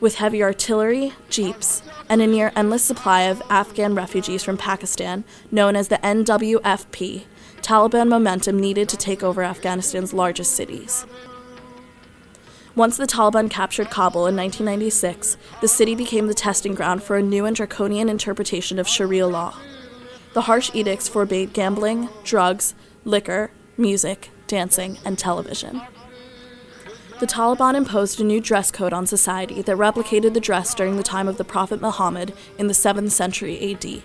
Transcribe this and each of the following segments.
with heavy artillery, jeeps, and a near-endless supply of Afghan refugees from Pakistan, known as the NWFP, Taliban momentum needed to take over Afghanistan's largest cities. Once the Taliban captured Kabul in 1996, the city became the testing ground for a new and draconian interpretation of Sharia law. The harsh edicts forbade gambling, drugs, liquor, music, dancing, and television. The Taliban imposed a new dress code on society that replicated the dress during the time of the Prophet Muhammad in the 7th century AD.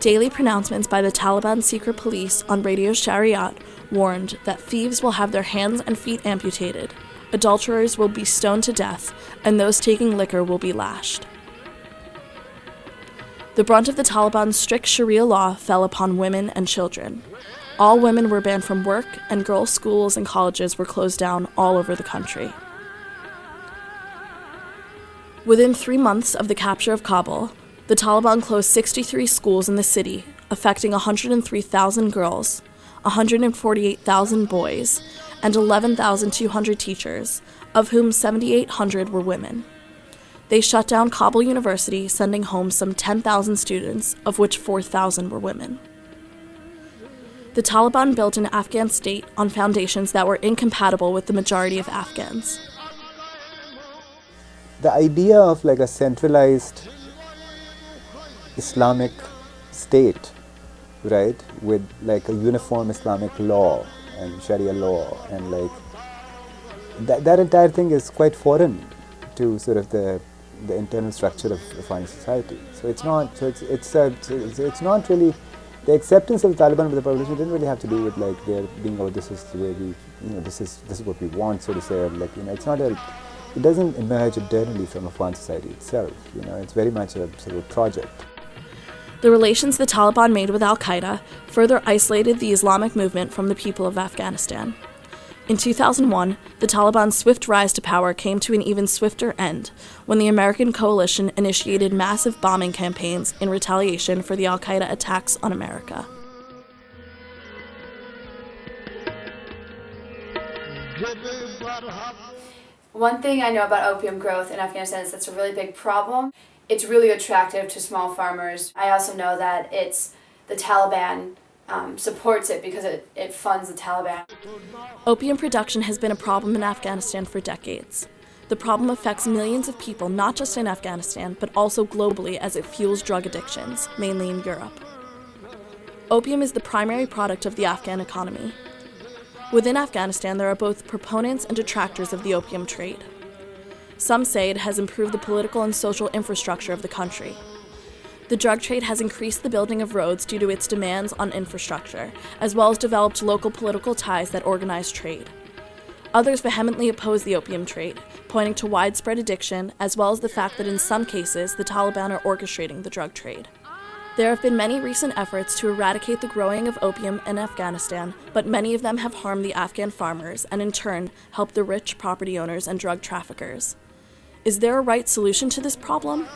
Daily pronouncements by the Taliban secret police on Radio Shariat warned that thieves will have their hands and feet amputated, adulterers will be stoned to death, and those taking liquor will be lashed. The brunt of the Taliban's strict Sharia law fell upon women and children. All women were banned from work, and girls' schools and colleges were closed down all over the country. Within 3 months of the capture of Kabul, the Taliban closed 63 schools in the city, affecting 103,000 girls, 148,000 boys, and 11,200 teachers, of whom 7,800 were women. They shut down Kabul University, sending home some 10,000 students, of which 4,000 were women. The Taliban built an Afghan state on foundations that were incompatible with the majority of Afghans. The idea of like a centralized Islamic state, right, with like a uniform Islamic law and Sharia law, and like that entire thing is quite foreign to sort of the internal structure of Afghani society. So it's not. So it's not really. The acceptance of the Taliban by the population didn't really have to do with like their being, oh, this is the way we, this is what we want, so to say, or like, it's not a. It doesn't emerge internally from Afghan society itself. It's very much a sort of project. The relations the Taliban made with al-Qaeda further isolated the Islamic movement from the people of Afghanistan. In 2001, the Taliban's swift rise to power came to an even swifter end when the American coalition initiated massive bombing campaigns in retaliation for the al-Qaeda attacks on America. One thing I know about opium growth in Afghanistan is it's a really big problem. It's really attractive to small farmers. I also know that the Taliban supports it because it funds the Taliban. Opium production has been a problem in Afghanistan for decades. The problem affects millions of people, not just in Afghanistan, but also globally as it fuels drug addictions, mainly in Europe. Opium is the primary product of the Afghan economy. Within Afghanistan, there are both proponents and detractors of the opium trade. Some say it has improved the political and social infrastructure of the country. The drug trade has increased the building of roads due to its demands on infrastructure, as well as developed local political ties that organize trade. Others vehemently oppose the opium trade, pointing to widespread addiction, as well as the fact that in some cases the Taliban are orchestrating the drug trade. There have been many recent efforts to eradicate the growing of opium in Afghanistan, but many of them have harmed the Afghan farmers and in turn helped the rich property owners and drug traffickers. Is there a right solution to this problem?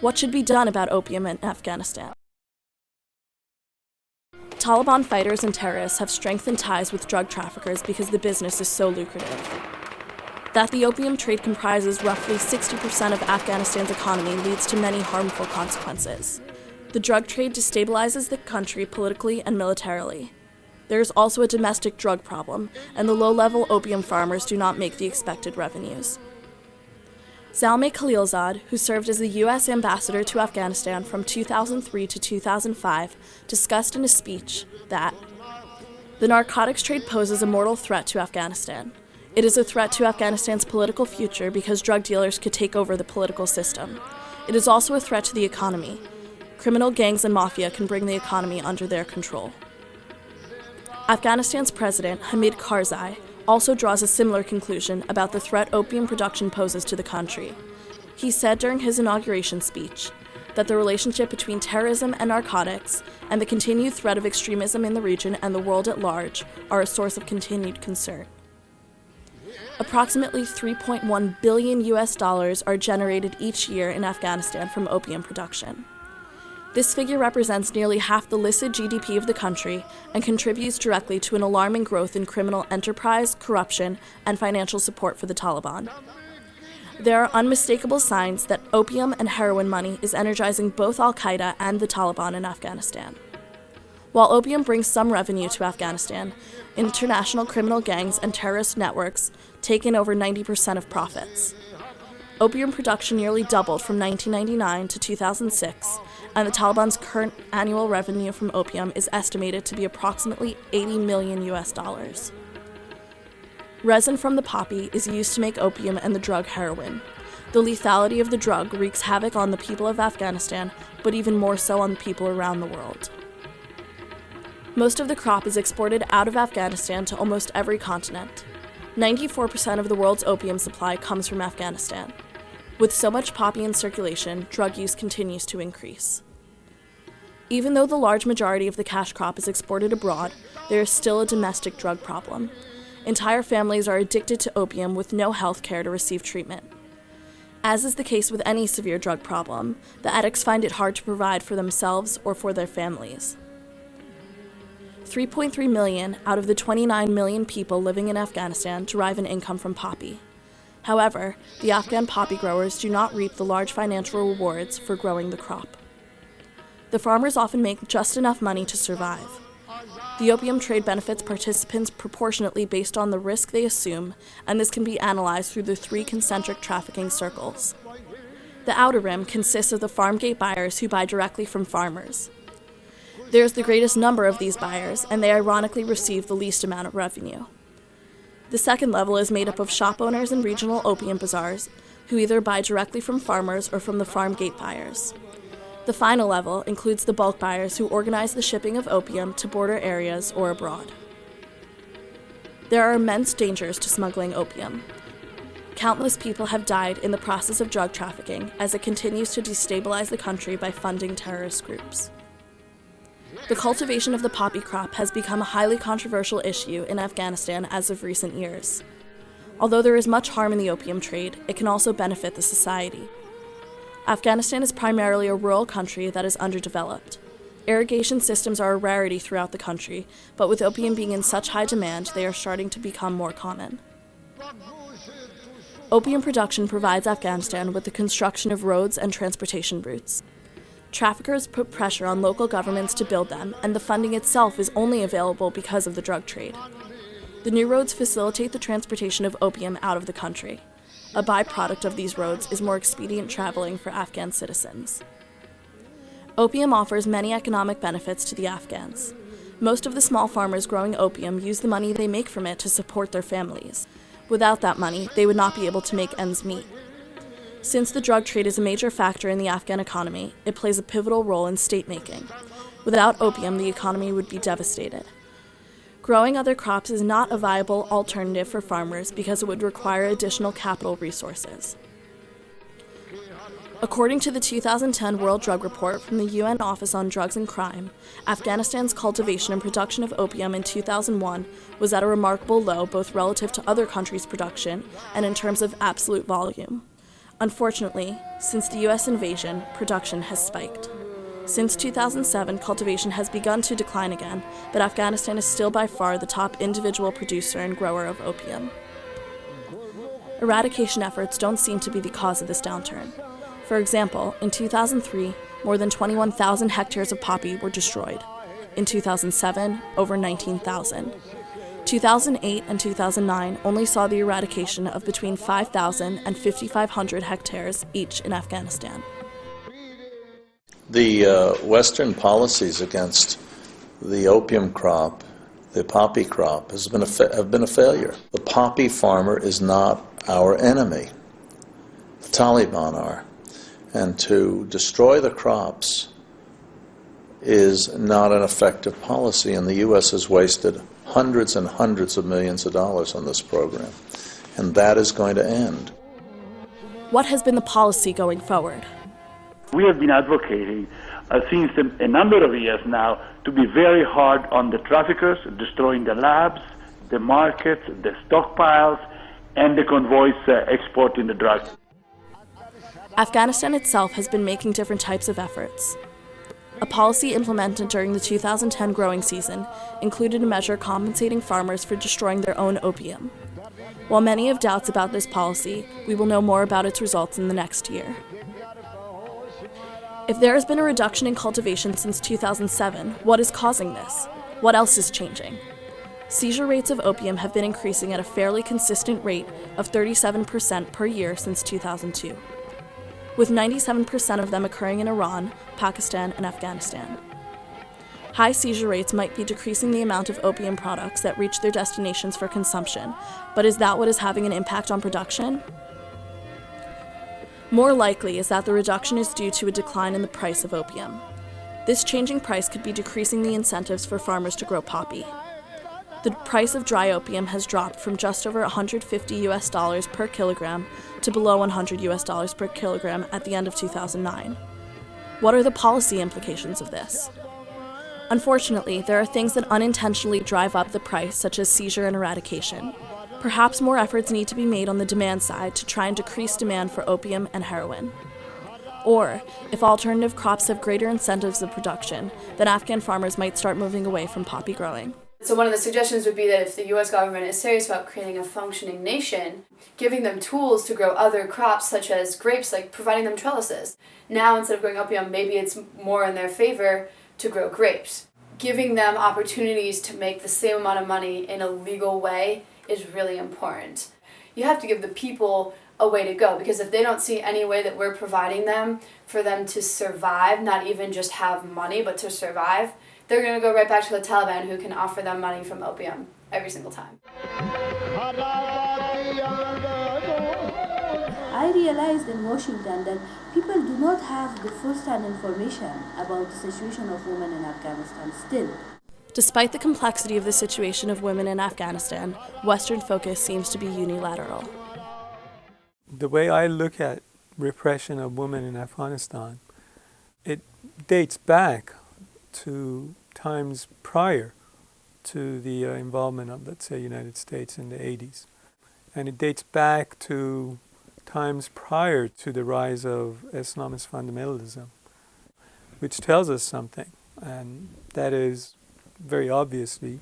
What should be done about opium in Afghanistan? Taliban fighters and terrorists have strengthened ties with drug traffickers because the business is so lucrative. That the opium trade comprises roughly 60% of Afghanistan's economy leads to many harmful consequences. The drug trade destabilizes the country politically and militarily. There is also a domestic drug problem, and the low-level opium farmers do not make the expected revenues. Zalmay Khalilzad, who served as the U.S. ambassador to Afghanistan from 2003 to 2005, discussed in a speech that the narcotics trade poses a mortal threat to Afghanistan. It is a threat to Afghanistan's political future because drug dealers could take over the political system. It is also a threat to the economy. Criminal gangs and mafia can bring the economy under their control. Afghanistan's president, Hamid Karzai, also draws a similar conclusion about the threat opium production poses to the country. He said during his inauguration speech that the relationship between terrorism and narcotics and the continued threat of extremism in the region and the world at large are a source of continued concern. Approximately $3.1 billion are generated each year in Afghanistan from opium production. This figure represents nearly half the listed GDP of the country and contributes directly to an alarming growth in criminal enterprise, corruption, and financial support for the Taliban. There are unmistakable signs that opium and heroin money is energizing both Al-Qaeda and the Taliban in Afghanistan. While opium brings some revenue to Afghanistan, international criminal gangs and terrorist networks take in over 90% of profits. Opium production nearly doubled from 1999 to 2006, and the Taliban's current annual revenue from opium is estimated to be approximately $80 million. Resin from the poppy is used to make opium and the drug heroin. The lethality of the drug wreaks havoc on the people of Afghanistan, but even more so on the people around the world. Most of the crop is exported out of Afghanistan to almost every continent. 94% of the world's opium supply comes from Afghanistan. With so much poppy in circulation, drug use continues to increase. Even though the large majority of the cash crop is exported abroad, there is still a domestic drug problem. Entire families are addicted to opium with no health care to receive treatment. As is the case with any severe drug problem, the addicts find it hard to provide for themselves or for their families. 3.3 million out of the 29 million people living in Afghanistan derive an income from poppy. However, the Afghan poppy growers do not reap the large financial rewards for growing the crop. The farmers often make just enough money to survive. The opium trade benefits participants proportionately based on the risk they assume, and this can be analyzed through the 3 concentric trafficking circles. The outer rim consists of the farm gate buyers who buy directly from farmers. There is the greatest number of these buyers, and they ironically receive the least amount of revenue. The second level is made up of shop owners and regional opium bazaars, who either buy directly from farmers or from the farm gate buyers. The final level includes the bulk buyers who organize the shipping of opium to border areas or abroad. There are immense dangers to smuggling opium. Countless people have died in the process of drug trafficking as it continues to destabilize the country by funding terrorist groups. The cultivation of the poppy crop has become a highly controversial issue in Afghanistan as of recent years. Although there is much harm in the opium trade, it can also benefit the society. Afghanistan is primarily a rural country that is underdeveloped. Irrigation systems are a rarity throughout the country, but with opium being in such high demand, they are starting to become more common. Opium production provides Afghanistan with the construction of roads and transportation routes. Traffickers put pressure on local governments to build them, and the funding itself is only available because of the drug trade. The new roads facilitate the transportation of opium out of the country. A byproduct of these roads is more expedient traveling for Afghan citizens. Opium offers many economic benefits to the Afghans. Most of the small farmers growing opium use the money they make from it to support their families. Without that money, they would not be able to make ends meet. Since the drug trade is a major factor in the Afghan economy, it plays a pivotal role in state-making. Without opium, the economy would be devastated. Growing other crops is not a viable alternative for farmers because it would require additional capital resources. According to the 2010 World Drug Report from the UN Office on Drugs and Crime, Afghanistan's cultivation and production of opium in 2001 was at a remarkable low both relative to other countries' production and in terms of absolute volume. Unfortunately, since the U.S. invasion, production has spiked. Since 2007, cultivation has begun to decline again, but Afghanistan is still by far the top individual producer and grower of opium. Eradication efforts don't seem to be the cause of this downturn. For example, in 2003, more than 21,000 hectares of poppy were destroyed. In 2007, over 19,000. 2008 and 2009 only saw the eradication of between 5,000 and 5,500 hectares each in Afghanistan. The Western policies against the opium crop, the poppy crop, have been a failure. The poppy farmer is not our enemy. The Taliban are. And to destroy the crops is not an effective policy, and the U.S. has wasted hundreds and hundreds of millions of dollars on this program, and that is going to end. What has been the policy going forward? We have been advocating since a number of years now to be very hard on the traffickers, destroying the labs, the markets, the stockpiles, and the convoys exporting the drugs. Afghanistan itself has been making different types of efforts. A policy implemented during the 2010 growing season included a measure compensating farmers for destroying their own opium. While many have doubts about this policy, we will know more about its results in the next year. If there has been a reduction in cultivation since 2007, what is causing this? What else is changing? Seizure rates of opium have been increasing at a fairly consistent rate of 37% per year since 2002, with 97% of them occurring in Iran, Pakistan, and Afghanistan. High seizure rates might be decreasing the amount of opium products that reach their destinations for consumption, but is that what is having an impact on production? More likely is that the reduction is due to a decline in the price of opium. This changing price could be decreasing the incentives for farmers to grow poppy. The price of dry opium has dropped from just over $150 per kilogram to below $100 per kilogram at the end of 2009. What are the policy implications of this? Unfortunately, there are things that unintentionally drive up the price, such as seizure and eradication. Perhaps more efforts need to be made on the demand side to try and decrease demand for opium and heroin. Or, if alternative crops have greater incentives of production, then Afghan farmers might start moving away from poppy growing. So one of the suggestions would be that if the U.S. government is serious about creating a functioning nation, giving them tools to grow other crops such as grapes, like providing them trellises. Now, instead of growing opium, maybe it's more in their favor to grow grapes. Giving them opportunities to make the same amount of money in a legal way is really important. You have to give the people a way to go, because if they don't see any way that we're providing them for them to survive, not even just have money, but to survive, they're going to go right back to the Taliban, who can offer them money from opium every single time. I realized in Washington that people do not have the first-hand information about the situation of women in Afghanistan still. Despite the complexity of the situation of women in Afghanistan, Western focus seems to be unilateral. The way I look at repression of women in Afghanistan, it dates back to times prior to the involvement of, let's say, United States in the 80s. And it dates back to times prior to the rise of Islamist fundamentalism, which tells us something, and that is very obviously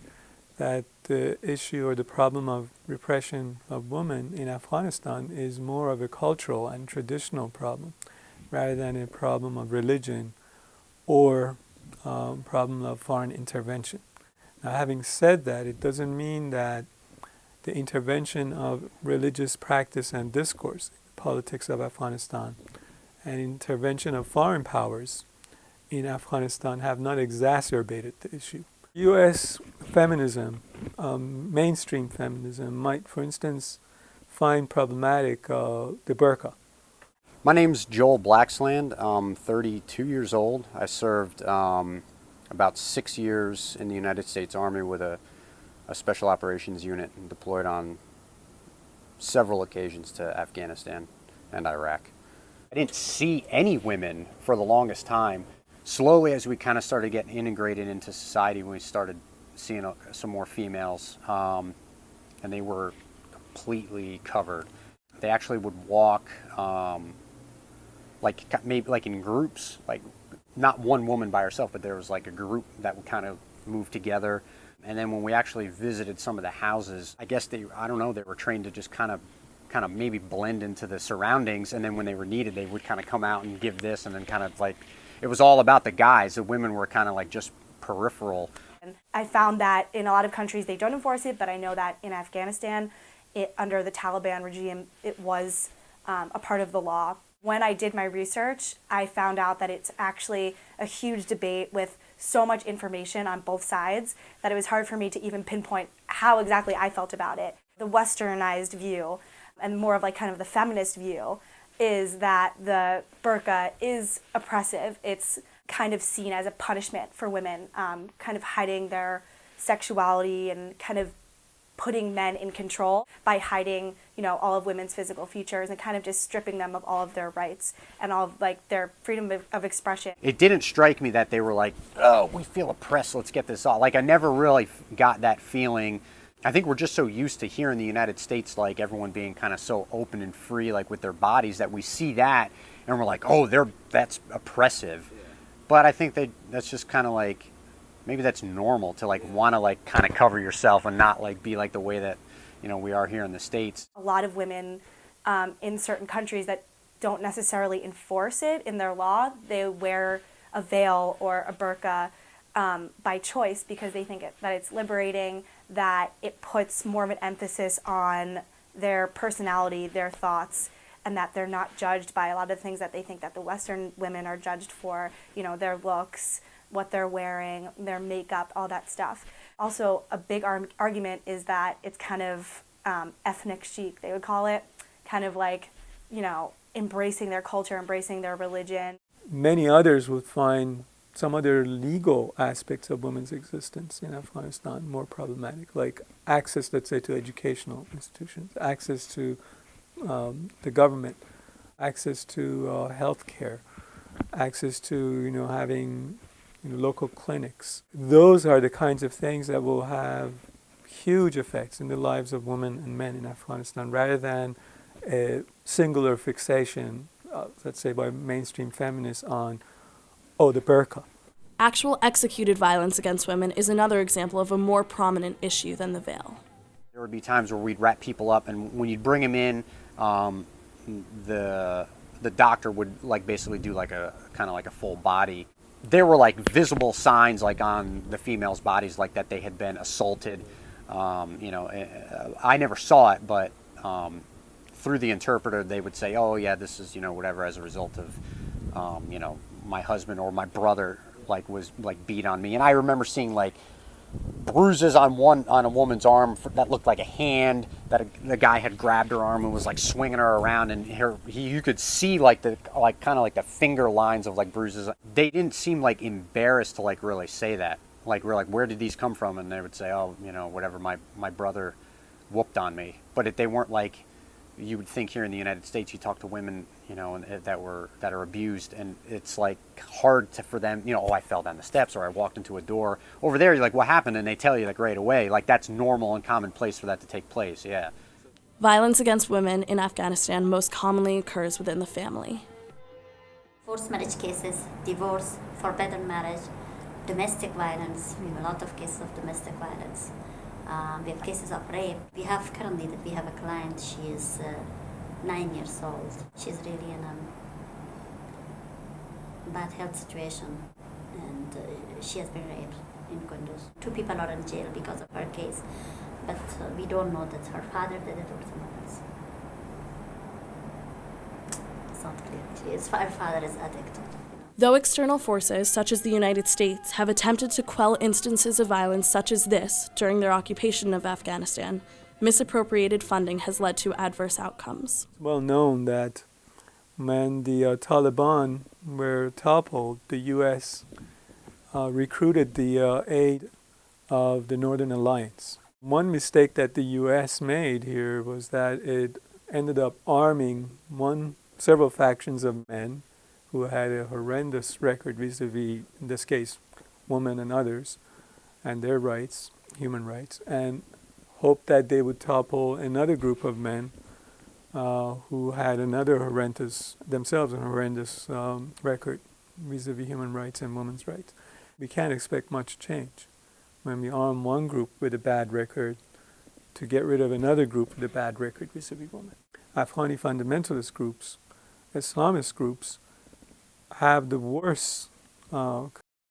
that the issue or the problem of repression of women in Afghanistan is more of a cultural and traditional problem rather than a problem of religion or problem of foreign intervention. Now, having said that, it doesn't mean that the intervention of religious practice and discourse, the politics of Afghanistan, and intervention of foreign powers in Afghanistan have not exacerbated the issue. U.S. feminism, mainstream feminism, might, for instance, find problematic the burqa. My name's Joel Blacksland. I'm 32 years old. I served about 6 years in the United States Army with a special operations unit and deployed on several occasions to Afghanistan and Iraq. I didn't see any women for the longest time. Slowly, as we kind of started getting integrated into society, we started seeing some more females, and they were completely covered. They actually would walk maybe in groups, like not one woman by herself, but there was like a group that would kind of move together. And then when we actually visited some of the houses, I guess they were trained to just kind of maybe blend into the surroundings. And then when they were needed, they would kind of come out and give this, and then kind of like, it was all about the guys. The women were kind of like just peripheral. I found that in a lot of countries they don't enforce it, but I know that in Afghanistan, under the Taliban regime, it was a part of the law. When I did my research, I found out that it's actually a huge debate with so much information on both sides that it was hard for me to even pinpoint how exactly I felt about it. The westernized view, and more of like kind of the feminist view, is that the burqa is oppressive. It's kind of seen as a punishment for women, kind of hiding their sexuality and kind of putting men in control by hiding, all of women's physical features and kind of just stripping them of all of their rights and all of like their freedom of expression. It didn't strike me that they were like, oh, we feel oppressed, let's get this off. Like, I never really got that feeling. I think we're just so used to here in the United States, like everyone being kind of so open and free, like with their bodies, that we see that and we're like, oh, that's oppressive. But I think that's just kind of like, maybe that's normal to like want to like kind of cover yourself and not like be like the way that we are here in the States. A lot of women in certain countries that don't necessarily enforce it in their law, they wear a veil or a burqa by choice because they think that it's liberating, that it puts more of an emphasis on their personality, their thoughts, and that they're not judged by a lot of things that they think that the Western women are judged for, their looks, what they're wearing, their makeup, all that stuff. Also, a big argument is that it's kind of ethnic chic, they would call it, kind of like, embracing their culture, embracing their religion. Many others would find some other legal aspects of women's existence in Afghanistan more problematic, like access, let's say, to educational institutions, access to the government, access to health care, access to, having local clinics. Those are the kinds of things that will have huge effects in the lives of women and men in Afghanistan, rather than a singular fixation, let's say by mainstream feminists, on, the burqa. Actual executed violence against women is another example of a more prominent issue than the veil. There would be times where we'd wrap people up, and when you'd bring them in, the doctor would basically do a kind of like a full body. There were visible signs on the females' bodies that they had been assaulted. I never saw it, but through the interpreter they would say, oh yeah, this is whatever, as a result of my husband or my brother was beat on me. And I remember seeing bruises on a woman's arm that looked like a hand, that the guy had grabbed her arm and was swinging her around, and you could see the finger lines of bruises. They didn't seem embarrassed to really say that. Where did these come from? And they would say, oh, whatever, my brother whooped on me. But they weren't you would think here in the United States. You talk to women, that are abused, and it's hard for them. Oh, I fell down the steps, or I walked into a door. Over there, you're what happened? And they tell you right away. That's normal and commonplace for that to take place. Yeah. Violence against women in Afghanistan most commonly occurs within the family. Forced marriage cases, divorce, forbidden marriage, domestic violence. We have a lot of cases of domestic violence. We have cases of rape. We have a client, she is 9 years old. She's really in a bad health situation, and she has been raped in Kunduz. 2 people are in jail because of her case, but we don't know that her father did it or someone else. It's not clear. Her father is addicted. Though external forces, such as the United States, have attempted to quell instances of violence such as this during their occupation of Afghanistan, misappropriated funding has led to adverse outcomes. It's well known that when the Taliban were toppled, the U.S. Recruited the aid of the Northern Alliance. One mistake that the U.S. made here was that it ended up arming several factions of men who had a horrendous record vis-a-vis, in this case, women and others, and their rights, human rights, and hoped that they would topple another group of men who had another horrendous record vis-a-vis human rights and women's rights. We can't expect much change when we arm one group with a bad record to get rid of another group with a bad record vis-a-vis women. Afghani fundamentalist groups, Islamist groups, have the worst kind